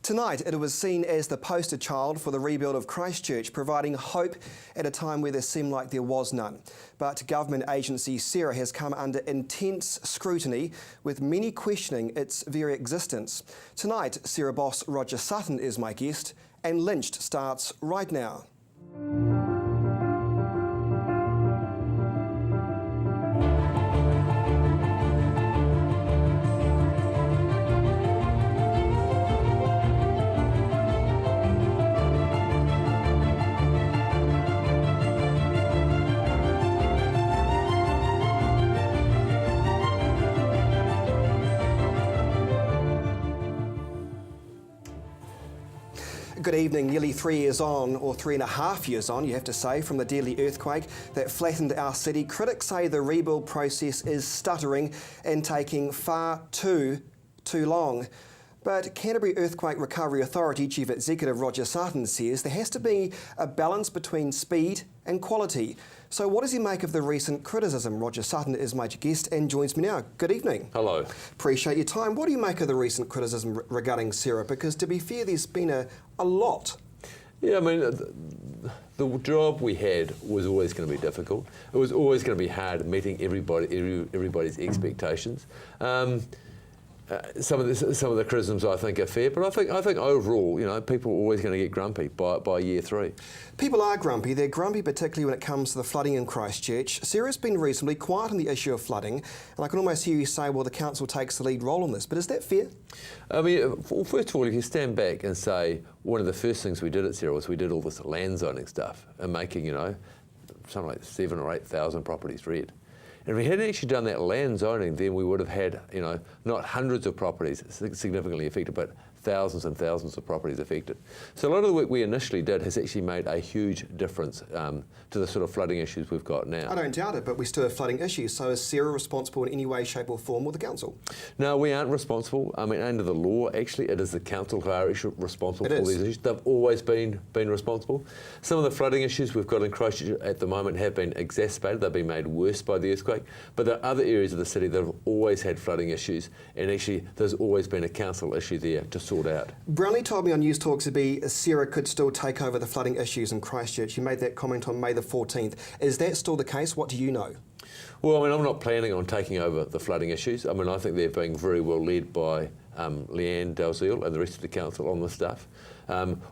Tonight, it was seen as the poster child for the rebuild of Christchurch, providing hope at a time where there seemed like there was none. But government agency Sarah has come under intense scrutiny, with many questioning its very existence. Tonight, Sarah boss Roger Sutton is my guest, and Lynched starts right now. Good evening. Nearly 3 years on, or 3.5 years on, you have to say, from the deadly earthquake that flattened our city, critics say the rebuild process is stuttering and taking far too long. But Canterbury Earthquake Recovery Authority Chief Executive Roger Sutton says there has to be a balance between speed and quality. So what does he make of the recent criticism? Roger Sutton is my guest and joins me now. Good evening. Hello. Appreciate your time. What do you make of the recent criticism regarding Sarah? Because to be fair, there's been a lot. Yeah, I mean, the job we had was always going to be difficult. It was always going to be hard meeting everybody's expectations. Some of the criticisms I think are fair, but I think overall, you know, people are always going to get grumpy by year 3. People are grumpy. They're grumpy particularly when it comes to the flooding in Christchurch. Sarah's been reasonably quiet on the issue of flooding, and I can almost hear you say, well, the council takes the lead role on this, but is that fair? I mean, first of all, if you stand back and say, one of the first things we did at Sarah was we did all this land zoning stuff and making, you know, something like 7,000 or 8,000 properties red. And if we hadn't actually done that land zoning, then we would have had, you know, not hundreds of properties significantly affected, but thousands and thousands of properties affected. So a lot of the work we initially did has actually made a huge difference to the sort of flooding issues we've got now. I don't doubt it, but we still have flooding issues. So is Sarah responsible in any way, shape or form, or the council? No, we aren't responsible. I mean, under the law, actually, it is the council who are actually responsible for these issues. They've always been responsible. Some of the flooding issues we've got in Christchurch at the moment have been exacerbated. They've been made worse by the earthquake. But there are other areas of the city that have always had flooding issues, and actually there's always been a council issue there to sort out. Brownlee told me on News Talk Sarah could still take over the flooding issues in Christchurch. You made that comment on May the 14th. Is that still the case? What do you know? Well, I mean, I'm not planning on taking over the flooding issues. I mean, I think they're being very well led by Leanne Dalziel and the rest of the council on this stuff.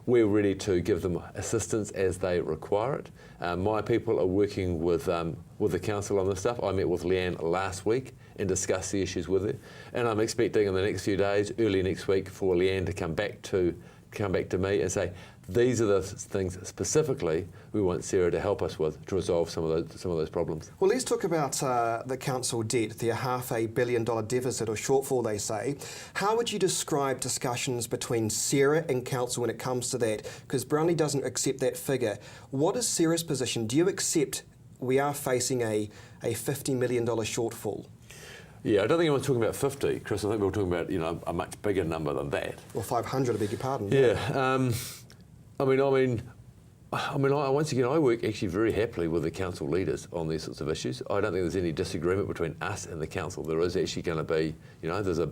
We're ready to give them assistance as they require it. My people are working with the council on this stuff. I met with Leanne last week and discussed the issues with her, and I'm expecting in the next few days, early next week, for Leanne to come back to me and say, these are the things specifically we want Sarah to help us with to resolve some of those problems. Well, let's talk about the council debt, their $500 million deficit or shortfall, they say. How would you describe discussions between Sarah and council when it comes to that? Because Brownlee doesn't accept that figure. What is Sarah's position? Do you accept we are facing a $50 million shortfall? Yeah, I don't think anyone's talking about 50, Chris. I think we're talking about, you know, a much bigger number than that. Or 500, I beg your pardon. Yeah. I mean, once again, I work actually very happily with the council leaders on these sorts of issues. I don't think there's any disagreement between us and the council. There is actually going to be, you know, there's a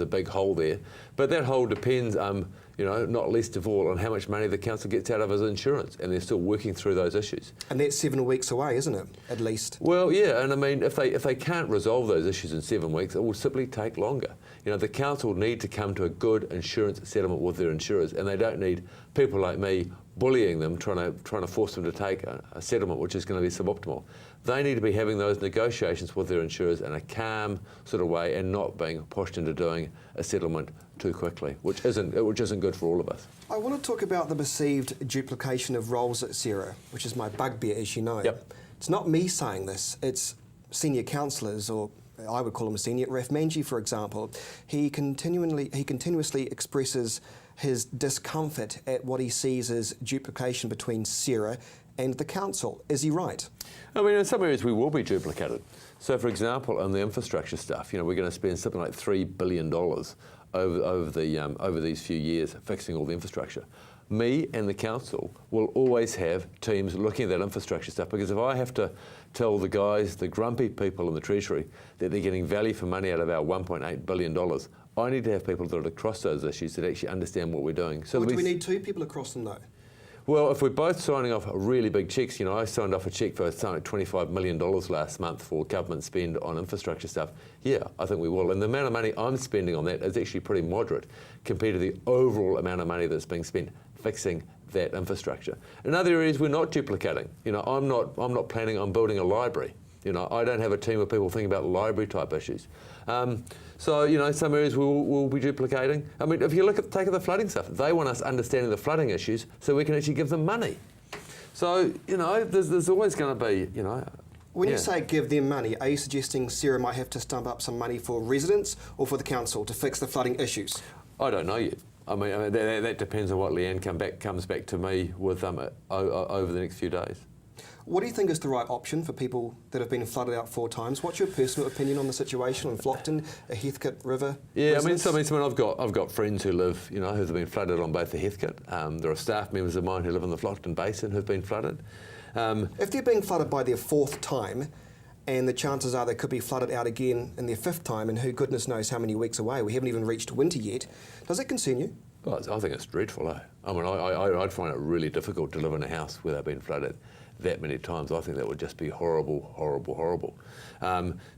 big hole there, but that hole depends, you know, not least of all on how much money the council gets out of as insurance, and they're still working through those issues. And that's 7 weeks away, isn't it? At least. Well, yeah, and I mean, if they can't resolve those issues in 7 weeks, it will simply take longer. You know, the council need to come to a good insurance settlement with their insurers, and they don't need people like me bullying them, trying to force them to take a settlement which is going to be suboptimal. They need to be having those negotiations with their insurers in a calm sort of way and not being pushed into doing a settlement too quickly, which isn't good for all of us. I want to talk about the perceived duplication of roles at Sarah, which is my bugbear, as you know. Yep. It's not me saying this, it's senior councillors, or I would call him a senior. Raf Manji, for example, he continuously expresses his discomfort at what he sees as duplication between Sarah and the council. Is he right? I mean, in some areas we will be duplicated. So, for example, on the infrastructure stuff, you know, we're going to spend something like $3 billion over these few years fixing all the infrastructure. Me and the council will always have teams looking at that infrastructure stuff, because if I have to tell the guys, the grumpy people in the Treasury, that they're getting value for money out of our $1.8 billion, I need to have people that are across those issues that actually understand what we're doing. So Well, do we need two people across them though? Well, if we're both signing off really big cheques, I signed off a cheque for something like $25 million last month for government spend on infrastructure stuff. Yeah, I think we will. And the amount of money I'm spending on that is actually pretty moderate compared to the overall amount of money that's being spent fixing that infrastructure. In other areas, we're not duplicating. I'm not planning on building a library. I don't have a team of people thinking about library type issues. So, some areas we'll be duplicating. I mean, if you take the flooding stuff, they want us understanding the flooding issues so we can actually give them money. So, there's always going to be, When you say give them money, are you suggesting Sarah might have to stump up some money for residents or for the council to fix the flooding issues? I don't know yet. I mean that depends on what Leanne comes back to me with over the next few days. What do you think is the right option for people that have been flooded out 4 times? What's your personal opinion on the situation in Flockton, a Heathcote River? Yeah, residents? I've got friends who live, who've been flooded on both the Heathcote. There are staff members of mine who live in the Flockton Basin who've been flooded. If they're being flooded by their 4th time, and the chances are they could be flooded out again in their 5th time, and who goodness knows how many weeks away, we haven't even reached winter yet, does it concern you? Well, I think it's dreadful, eh? I mean, I'd find it really difficult to live in a house where they've been flooded that many times. I think that would just be horrible, horrible, horrible.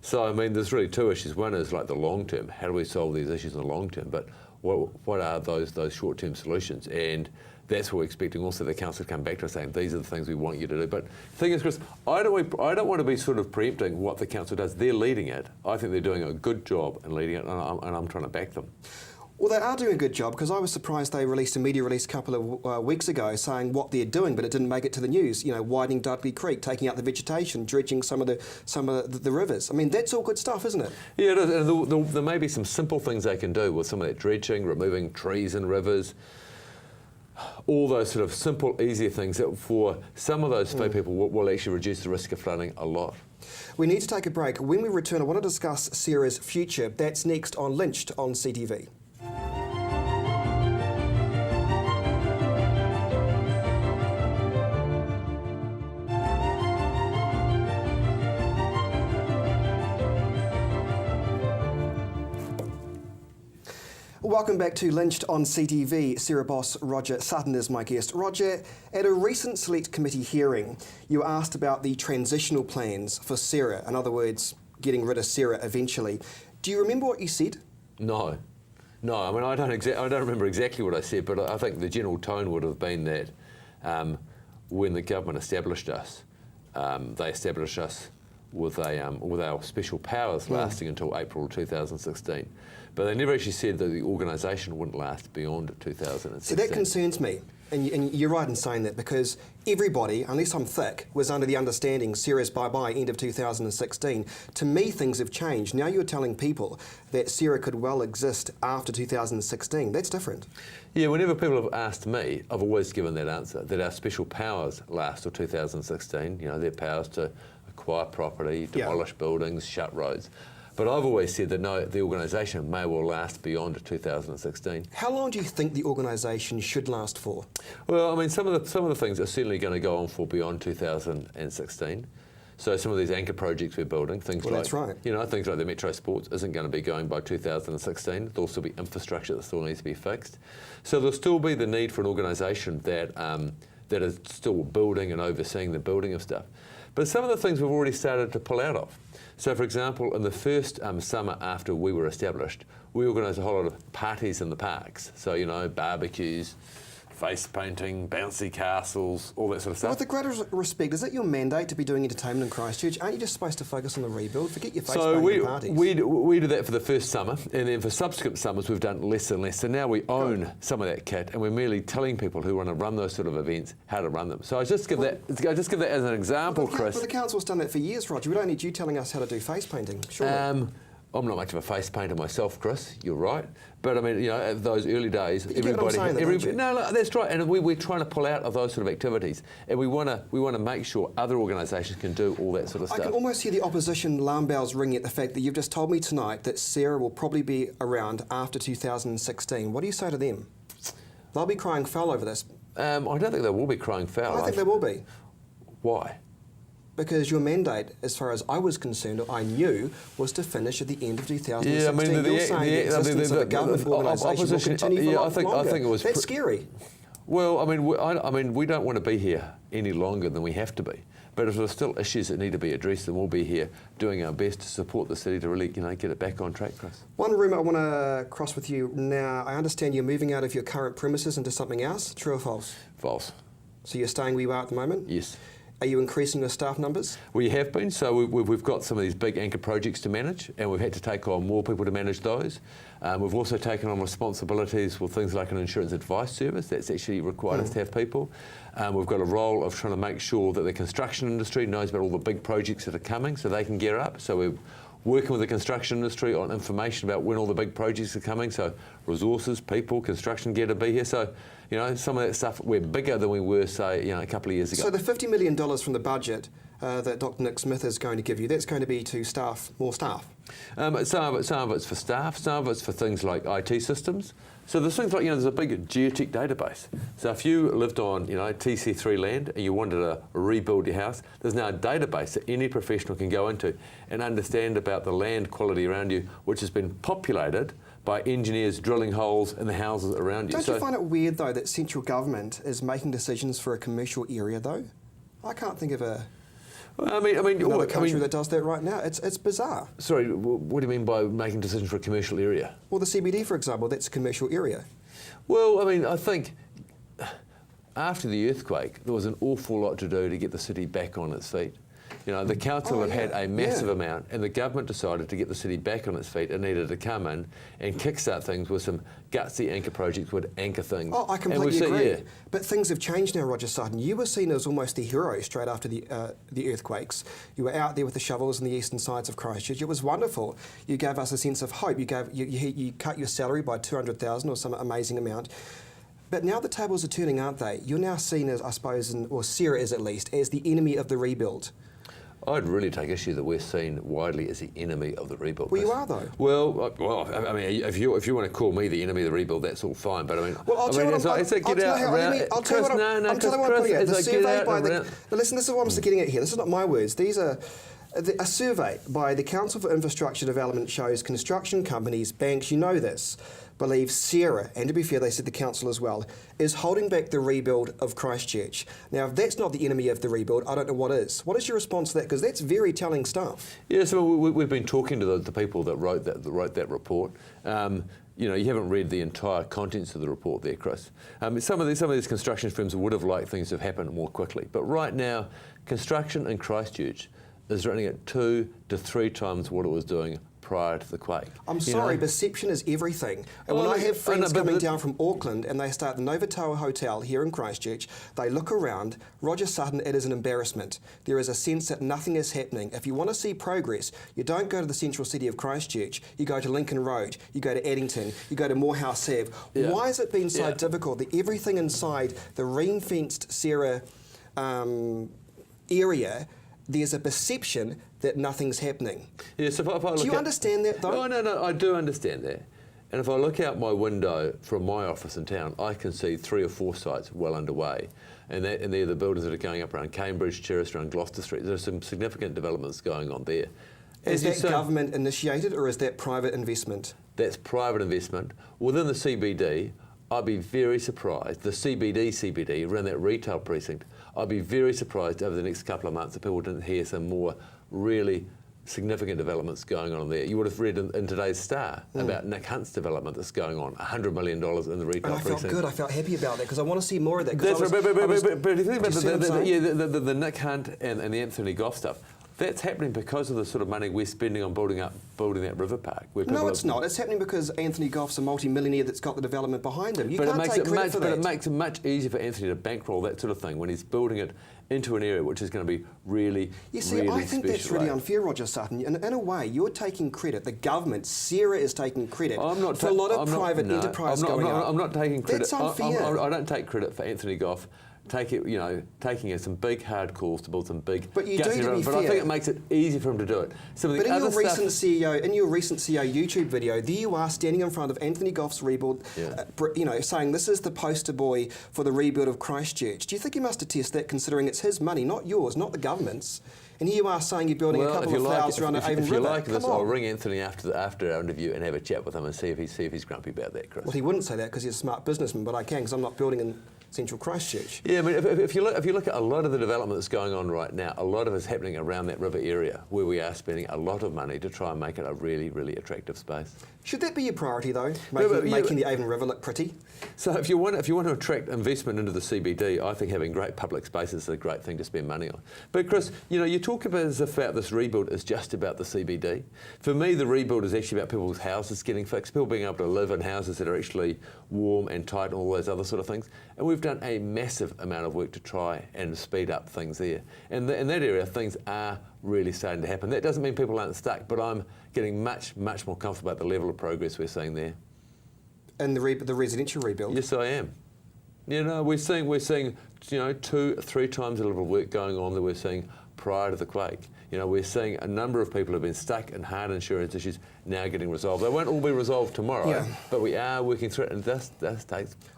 So, I mean, there's really 2 issues. One is like the long term. How do we solve these issues in the long term? But what are those short-term solutions? And that's what we're expecting also the council to come back to us saying, these are the things we want you to do. But the thing is, Chris, I don't want to be sort of preempting what the council does. They're leading it. I think they're doing a good job in leading it, and I'm trying to back them. Well, they are doing a good job, because I was surprised they released a media release a couple of weeks ago saying what they're doing, but it didn't make it to the news. Widening Dudley Creek, taking out the vegetation, dredging some of the rivers. I mean, that's all good stuff, isn't it? Yeah, it is. And there may be some simple things they can do with some of that dredging, removing trees in rivers, all those sort of simple, easier things that for some of those people will actually reduce the risk of flooding a lot. We need to take a break. When we return, I want to discuss Sarah's future. That's next on Lynched on CTV. Welcome back to Lynched on CTV. Sarah boss Roger Sutton is my guest. Roger, at a recent Select Committee hearing, you asked about the transitional plans for Sarah, in other words, getting rid of Sarah eventually. Do you remember what you said? No. I mean, I don't remember exactly what I said, but I think the general tone would have been that when the government established us, they established us with our special powers lasting until April 2016. But they never actually said that the organisation wouldn't last beyond 2016. So that concerns me, and you're right in saying that, because everybody, unless I'm thick, was under the understanding Sarah's bye-bye end of 2016. To me, things have changed. Now you're telling people that Sarah could well exist after 2016. That's different. Yeah, whenever people have asked me, I've always given that answer, that our special powers last till 2016, their powers to acquire property, demolish buildings, shut roads. But I've always said that no, the organisation may well last beyond 2016. How long do you think the organisation should last for? Well, I mean, some of the things are certainly going to go on for beyond 2016. So some of these anchor projects we're building, things that's right. Things like the Metro Sports isn't going to be going by 2016. There'll still be infrastructure that still needs to be fixed. So there'll still be the need for an organisation that is still building and overseeing the building of stuff. But some of the things we've already started to pull out of. So, for example, in the first summer after we were established, we organised a whole lot of parties in the parks. So, barbecues, face painting, bouncy castles, all that sort of stuff. With the greatest respect, is it your mandate to be doing entertainment in Christchurch? Aren't you just supposed to focus on the rebuild? Forget your face painting parties. We do that for the first summer, and then for subsequent summers we've done less and less. So now we own some of that kit, and we're merely telling people who want to run those sort of events how to run them. So I just give that as an example, Chris. But the council's done that for years, Roger. We don't need you telling us how to do face painting. Surely. I'm not much of a face painter myself, Chris. You're right, but I mean, at those early days, everybody. No, that's right, and we're trying to pull out of those sort of activities, and we want to make sure other organisations can do all that sort of stuff. I can almost hear the opposition alarm bells ringing at the fact that you've just told me tonight that Sarah will probably be around after 2016. What do you say to them? They'll be crying foul over this. I don't think they will be crying foul. I think they will be. Why? Because your mandate, as far as I was concerned, or I knew, was to finish at the end of 2016. Yeah, I mean, You're saying the existence of a government organisation will continue for a lot longer. I think it was That's scary. Well, I mean, we don't want to be here any longer than we have to be. But if there's still issues that need to be addressed, then we'll be here doing our best to support the city to really, get it back on track, Chris. One rumour I want to cross with you now. I understand you're moving out of your current premises into something else. True or false? False. So you're staying where you are at the moment? Yes. Are you increasing your staff numbers? We have been, so we've got some of these big anchor projects to manage, and we've had to take on more people to manage those. We've also taken on responsibilities for things like an insurance advice service. That's actually required us to have people. We've got a role of trying to make sure that the construction industry knows about all the big projects that are coming so they can gear up. So we're working with the construction industry on information about when all the big projects are coming, so resources, people, construction gear to be here. So, some of that stuff, we're bigger than we were, say, a couple of years ago. So the $50 million from the budget that Dr. Nick Smith is going to give you, that's going to be to staff, more staff? Some of it's for staff, some of it's for things like IT systems. So there's things like, there's a big geotech database. So if you lived on, TC3 land and you wanted to rebuild your house, there's now a database that any professional can go into and understand about the land quality around you, which has been populated by engineers drilling holes in the houses around you. Don't you find it weird, though, that central government is making decisions for a commercial area, though? I can't think of another country that does that right now. It's bizarre. Sorry, what do you mean by making decisions for a commercial area? Well, the CBD, for example, that's a commercial area. Well, I think after the earthquake, there was an awful lot to do to get the city back on its feet. The council had a massive amount, and the government decided to get the city back on its feet. It needed to come in and kickstart things with some gutsy anchor projects, would anchor things. Oh, I completely agree. But things have changed now, Roger Sutton. You were seen as almost the hero straight after the earthquakes. You were out there with the shovels in the eastern sides of Christchurch. It was wonderful. You gave us a sense of hope. You cut your salary by $200,000 or some amazing amount. But now the tables are turning, aren't they? You're now seen as, I suppose, or Sarah is at least, as the enemy of the rebuild. I'd really take issue that we're seen widely as the enemy of the rebuild. Well, you are, though. Well, if you want to call me the enemy of the rebuild, that's all fine. But I'll tell you what I'm putting out. The survey by listen, this is what I'm getting at here. This is not my words. These are a survey by the Council for Infrastructure Development shows construction companies, banks, you know this, believe Sarah, and to be fair, they said the council as well, is holding back the rebuild of Christchurch. Now, if that's not the enemy of the rebuild, I don't know what is. What is your response to that? Because that's very telling stuff. Yeah, so we've been talking to the people that wrote that report. You haven't read the entire contents of the report there, Chris. Some of these construction firms would have liked things to have happened more quickly. But right now, construction in Christchurch is running at 2 to 3 times what it was doing prior to the quake. I'm sorry, perception is everything. And when I have friends coming down from Auckland and they start the Novotel Hotel here in Christchurch, they look around. Roger Sutton, it is an embarrassment. There is a sense that nothing is happening. If you want to see progress, you don't go to the central city of Christchurch, you go to Lincoln Road, you go to Addington, you go to Morehouse Ave. Yeah. Why has it been so difficult that everything inside the ring-fenced Sarah area, there's a perception that nothing's happening? Yeah, so if I do you understand that, though? No, I do understand that. And if I look out my window from my office in town, I can see 3 or 4 sites well underway. And they're the buildings that are going up around Cambridge, Terrace, around Gloucester Street. There's some significant developments going on there. Is that government initiated or is that private investment? That's private investment. Within the CBD, I'd be very surprised, the CBD, around that retail precinct, I'd be very surprised over the next couple of months if people didn't hear some more really significant developments going on there. You would have read in today's Star about Nick Hunt's development that's going on, $100 million in the retail precinct. And I felt good, I felt happy about that because I want to see more of that. That's right, but if you think about the Nick Hunt and the Anthony Goff stuff, that's happening because of the sort of money we're spending on building that river park. No, it's not. It's happening because Anthony Goff's a multi-millionaire that's got the development behind him. You can't take credit for that. But it makes it much easier for Anthony to bankroll that sort of thing when he's building it into an area which is going to be really, you see, really I think that's really unfair, Roger Sutton. In a way, you're taking credit. The government, Sarah, is taking credit for a lot of private enterprise going on. I'm not taking credit. That's unfair. I don't take credit for Anthony Goff taking some big hard calls to build some big. But you do, to be but fair. I think it makes it easy for him to do it. Some of the But in other your recent CEO YouTube video, there you are standing in front of Anthony Gough's rebuild, saying this is the poster boy for the rebuild of Christchurch. Do you think he must attest that, considering it's his money, not yours, not the government's? And here you are saying you're building a couple of flowers around the Avon River. If you like this, I'll ring Anthony after our interview and have a chat with him and see if he's grumpy about that, Chris. Well, he wouldn't say that because he's a smart businessman, but I can because I'm not building in central Christchurch. Yeah, I mean, if you look at a lot of the development that's going on right now, a lot of it's happening around that river area where we are spending a lot of money to try and make it a really, really attractive space. Should that be your priority, though, making the Avon River look pretty? So if you want to attract investment into the CBD, I think having great public spaces is a great thing to spend money on. But Chris, you talk about as if this rebuild is just about the CBD. For me, the rebuild is actually about people's houses getting fixed, people being able to live in houses that are actually warm and tight and all those other sort of things. And we've done a massive amount of work to try and speed up things there. And in that area, things are really starting to happen. That doesn't mean people aren't stuck, but I'm getting much, much more comfortable about the level of progress we're seeing there. And the residential rebuild? Yes, I am. We're seeing 2-3 times the level of work going on that we're seeing prior to the quake. We're seeing a number of people who've been stuck in hard insurance issues now getting resolved. They won't all be resolved tomorrow, but we are working through it, and this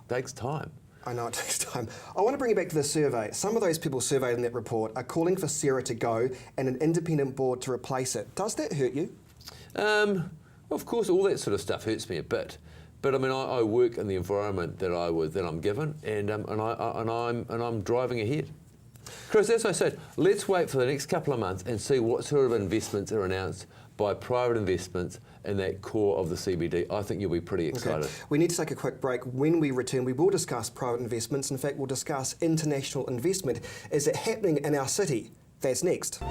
takes time. I know it takes time. I want to bring you back to the survey. Some of those people surveyed in that report are calling for Sarah to go and an independent board to replace it. Does that hurt you? Of course, all that sort of stuff hurts me a bit. But I mean, I work in the environment that I'm given, and I'm driving ahead. Chris, as I said, let's wait for the next couple of months and see what sort of investments are announced by private investments in that core of the CBD. I think you'll be pretty excited. Okay. We need to take a quick break. When we return, we will discuss private investments. In fact, we'll discuss international investment. Is it happening in our city? That's next.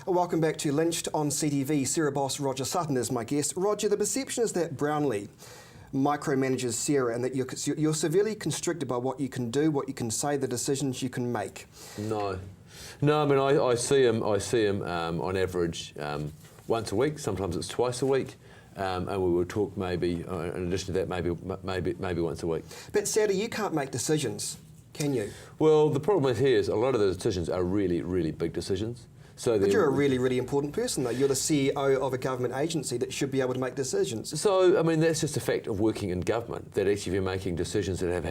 Welcome back to Lynched on CTV. Sarah boss Roger Sutton is my guest. Roger, the perception is that Brownlee micromanages Sarah and that you're severely constricted by what you can do, what you can say, the decisions you can make. No, I mean, I see him on average once a week. Sometimes it's twice a week. And we will talk maybe, in addition to that, maybe once a week. But sadly, you can't make decisions, can you? Well, the problem here is a lot of the decisions are really, really big decisions. But you're a really, really important person, though. You're the CEO of a government agency that should be able to make decisions. So, I mean, that's just a fact of working in government, that actually you're making decisions that have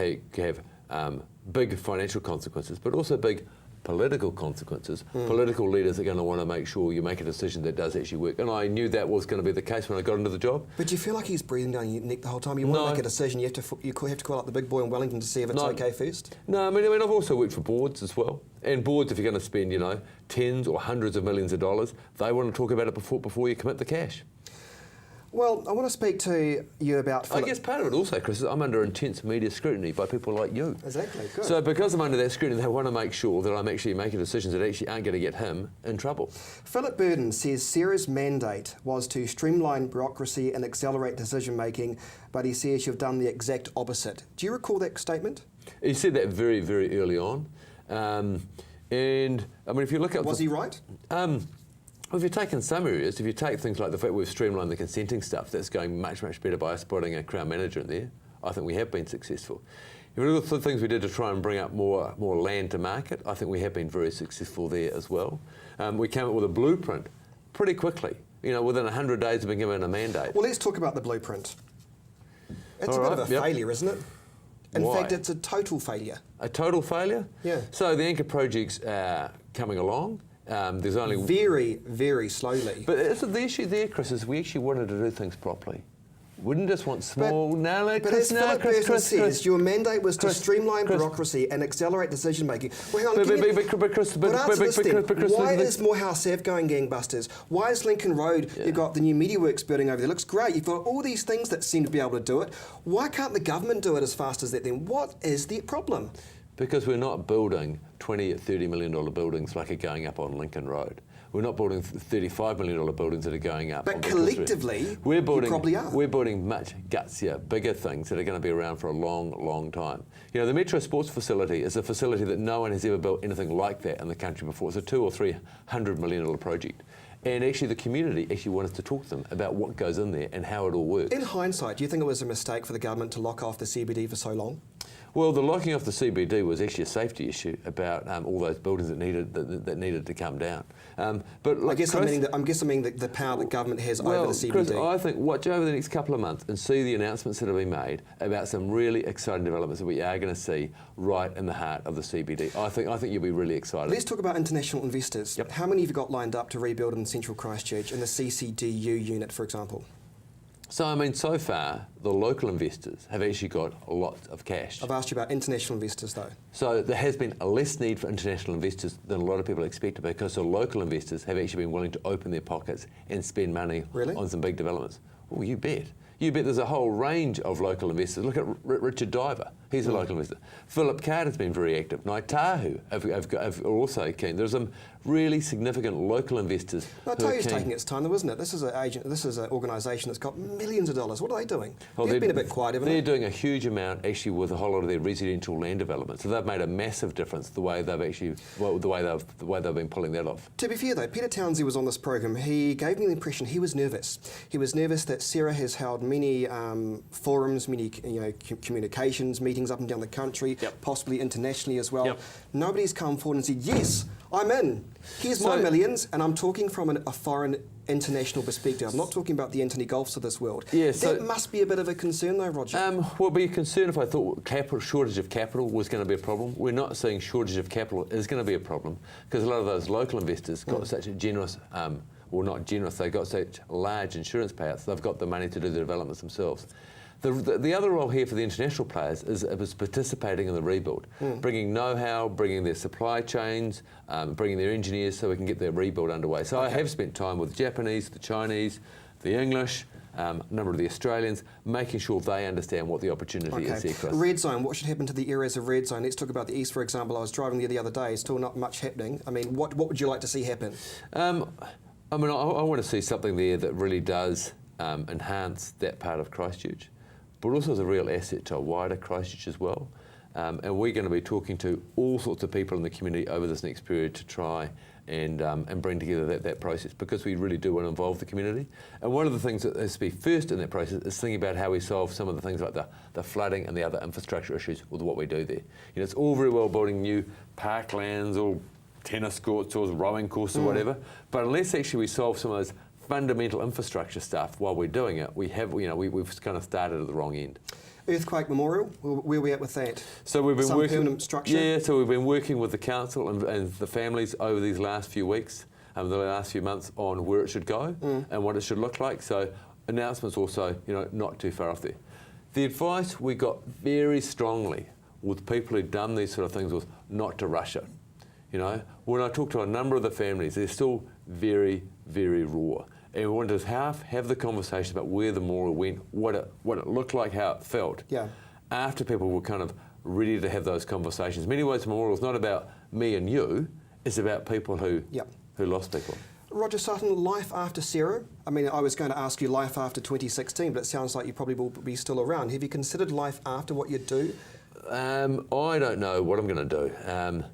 big financial consequences, but also big political consequences. Political leaders are going to want to make sure you make a decision that does actually work. And I knew that was going to be the case when I got into the job. But do you feel like he's breathing down your neck the whole time? You want to make a decision, you have to call up the big boy in Wellington to see if it's okay first? No, I mean, I've also worked for boards as well. And boards, if you're going to spend, tens or hundreds of millions of dollars, they want to talk about it before you commit the cash. Well, I want to speak to you about Philip. I guess part of it also, Chris, is I'm under intense media scrutiny by people like you. Exactly, good. So because I'm under that scrutiny, they want to make sure that I'm actually making decisions that actually aren't going to get him in trouble. Philip Burden says Sarah's mandate was to streamline bureaucracy and accelerate decision-making, but he says you've done the exact opposite. Do you recall that statement? He said that very, very early on. And, I mean, if you look at... Was he right? Well, if you take in some areas, if you take things like the fact we've streamlined the consenting stuff, that's going much, much better by us putting a Crown manager in there. I think we have been successful. If you look at the things we did to try and bring up more land to market, I think we have been very successful there as well. We came up with a blueprint pretty quickly. Within 100 days of being given a mandate. Well, let's talk about the blueprint. It's a bit of a failure, isn't it? In fact, it's a total failure. A total failure? Yeah. So the anchor project's coming along. There's only very, very slowly. But the issue there, Chris, is we actually wanted to do things properly. Wouldn't just want small. But as Philip Burden says, your mandate was to streamline bureaucracy and accelerate decision making. Well, hang on, why is Morehouse Ave going gangbusters? Why is Lincoln Road? You've got the new MediaWorks building over there. Looks great. You've got all these things that seem to be able to do it. Why can't the government do it as fast as that? Then what is the problem? Because we're not building $20 or $30 million buildings like are going up on Lincoln Road. We're not building $35 million buildings that are going up. But collectively, you probably are. We're building much gutsier, bigger things that are going to be around for a long, long time. You know, the Metro Sports Facility is a facility that no one has ever built anything like that in the country before. It's a $200 or $300 million project. And actually the community actually wanted to talk to them about what goes in there and how it all works. In hindsight, do you think it was a mistake for the government to lock off the CBD for so long? Well, the locking off the CBD was actually a safety issue about all those buildings that needed to come down. But I guess I mean the power that government has over the CBD. Chris, I think watch over the next couple of months and see the announcements that have been made about some really exciting developments that we are going to see right in the heart of the CBD. I think you'll be really excited. Let's talk about international investors. Yep. How many have you got lined up to rebuild in central Christchurch in the CCDU unit, for example? So, I mean, so far, the local investors have actually got a lot of cash. I've asked you about international investors, though. So there has been a less need for international investors than a lot of people expected, because the local investors have actually been willing to open their pockets and spend money on some big developments. Oh, you bet. You bet there's a whole range of local investors. Look at Richard Diver. He's a local investor. Philip Carter's been very active. Ngāi Tahu are also keen. There's some really significant local investors. Ngāi Tahu's taking its time, though, isn't it? This is an organisation that's got millions of dollars. What are they doing? Well, they've been a bit quiet, haven't they? They're doing a huge amount actually with a whole lot of their residential land development. So they've made a massive difference the way they've been pulling that off. To be fair, though, Peter Townsend was on this program. He gave me the impression he was nervous. He was nervous that Sarah has held many forums, many communications meetings up and down the country, possibly internationally as well. Nobody's come forward and said, yes, I'm in. Here's my millions, and I'm talking from a foreign international perspective. I'm not talking about the Anthony Golfs of this world. That must be a bit of a concern, though, Roger. Well, it'd be a concern if I thought shortage of capital was going to be a problem. We're not saying shortage of capital is going to be a problem, because a lot of those local investors got such a generous, well, not generous, they got such large insurance payouts, they've got the money to do the developments themselves. The other role here for the international players is participating in the rebuild, bringing know-how, bringing their supply chains, bringing their engineers so we can get their rebuild underway. So I have spent time with the Japanese, the Chinese, the English, a number of the Australians, making sure they understand what the opportunity is here, Chris. Red zone, what should happen to the areas of red zone? Let's talk about the east, for example. I was driving there the other day, still not much happening. I mean, what would you like to see happen? I want to see something there that really does enhance that part of Christchurch, but also as a real asset to a wider Christchurch as well. And we're going to be talking to all sorts of people in the community over this next period to try and bring together that process, because we really do want to involve the community. And one of the things that has to be first in that process is thinking about how we solve some of the things like the flooding and the other infrastructure issues with what we do there. It's all very well building new parklands or tennis courts or rowing courses or whatever, but unless actually we solve some of those fundamental infrastructure stuff while we're doing it, we've kind of started at the wrong end. Earthquake Memorial, where are we at with that? So we've been working permanent structure. Yeah, so we've been working with the council and the families over these last few weeks, the last few months, on where it should go and what it should look like. So announcements also, not too far off there. The advice we got very strongly with people who'd done these sort of things was not to rush it. When I talked to a number of the families, they're still very, very raw. And we wanted to have the conversation about where the memorial went, what it looked like, how it felt. After people were kind of ready to have those conversations. In many ways, the memorial is not about me and you, it's about people who lost people. Roger Sutton, life after Sarah. I mean, I was going to ask you life after 2016, but it sounds like you probably will be still around. Have you considered life after what you do? I don't know what I'm going to do.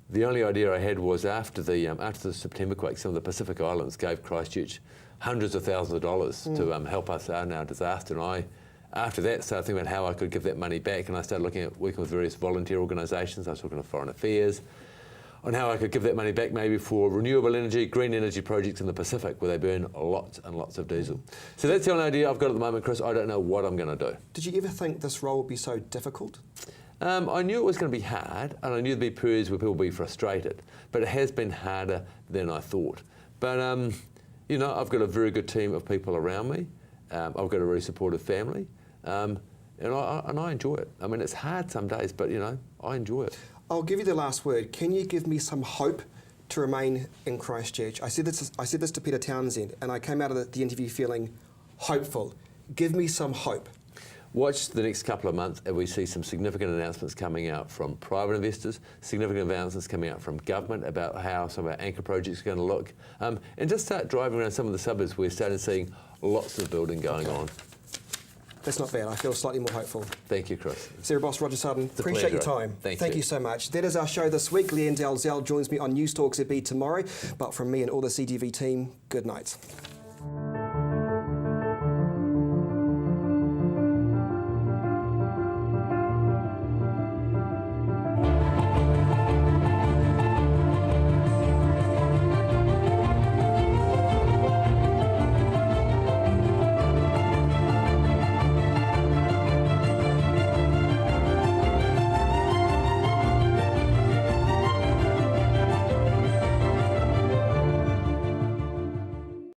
The only idea I had was after the September quake, some of the Pacific Islands gave Christchurch hundreds of thousands of dollars to help us out in our disaster. And I, after that, started thinking about how I could give that money back, and I started looking at working with various volunteer organisations. I was talking to Foreign Affairs on how I could give that money back, maybe for renewable energy, green energy projects in the Pacific where they burn lots and lots of diesel. So that's the only idea I've got at the moment, Chris. I don't know what I'm going to do. Did you ever think this role would be so difficult? I knew it was going to be hard, and I knew there'd be periods where people would be frustrated, but it has been harder than I thought. But, I've got a very good team of people around me. I've got a very supportive family, and I enjoy it. I mean, it's hard some days, but, I enjoy it. I'll give you the last word. Can you give me some hope to remain in Christchurch? I said this to Peter Townsend, and I came out of the interview feeling hopeful. Give me some hope. watch the next couple of months and we see some significant announcements coming out from private investors, significant announcements coming out from government about how some of our anchor projects are going to look. And just start driving around some of the suburbs. We're starting seeing lots of building going on. That's not bad. I feel slightly more hopeful. Thank you, Chris. Sarah Boss, Roger Sutton, appreciate your time. Thank you so much. That is our show this week. Leanne Dalzell joins me on News Talk ZB tomorrow. But from me and all the CTV team, good night.